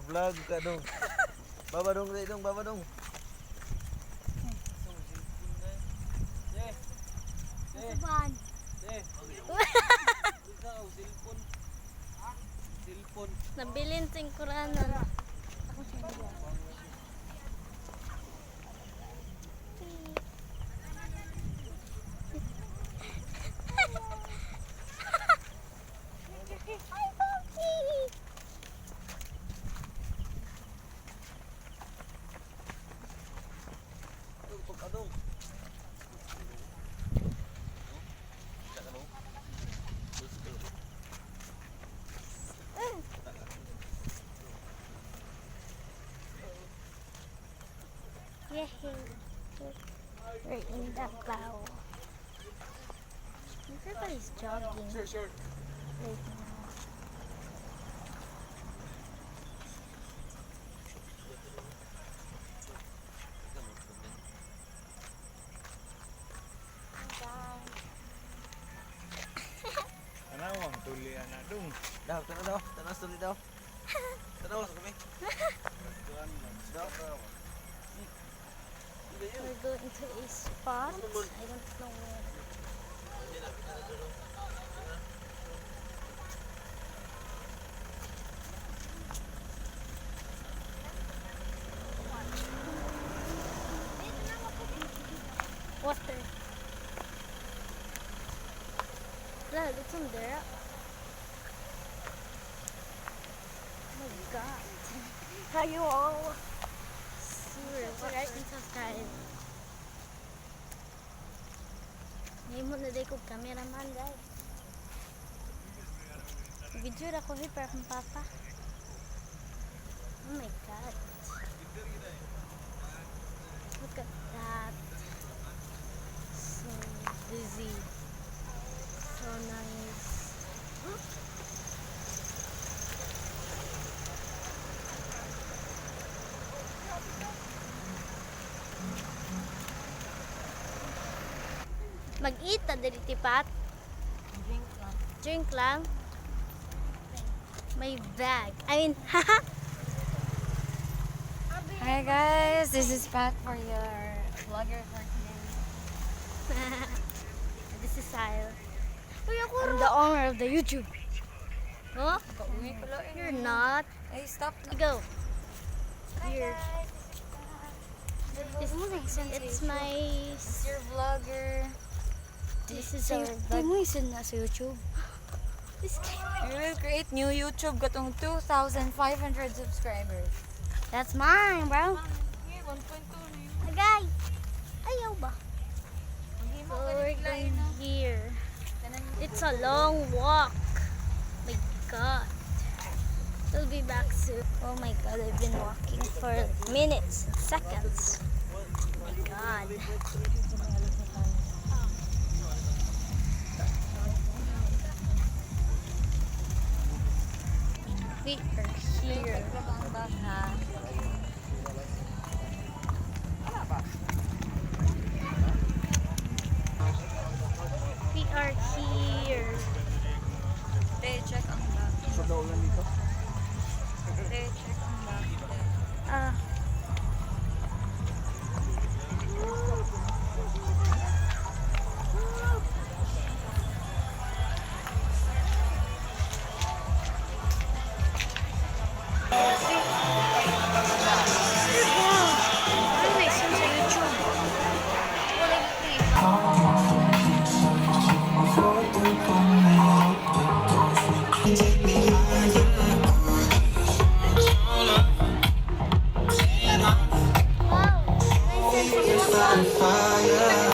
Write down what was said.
Nag-vlog ka dong. Baba dong, baba dong. Saban. Nabilin singkuranan. Ako sa nila. Hi, Poppy! Adong. Yay! We're in the bow. Everybody's jogging Sure. right now. Ano ang tulian na dong? Daw, tanaw story daw. Tanaw sa kami. Daw. We're going to a spot. I don't know where. Water. Look, it's on there. Oh my god. How you all? Like and subscribe. Ngayon mo na day kong cameraman, guys. Video na ko para kong papa. Oh my god. Look at that. So busy. So nice. Mag-eat na dali tipat. Drink lang. May bag. I mean, haha. Hi guys, this is Pat for your vlogger for today. This is Sile. I'm the owner of the YouTube. Huh? You're not. Hey, stop. Go. Here. It's my. It's your vlogger. This is our vlog. mo isin na sa YouTube. This We will create new YouTube katong 2,500 subscribers. That's mine, bro. Here, 1.2 Agay. Ayaw ba? So we're going here. It's a long walk. My God. We'll be back soon. Oh my God, I've been walking for minutes, seconds. Oh my God. We are here. We are here. Hey, check ang bag. So daw lang dito. Hey, check ang bag. Ah,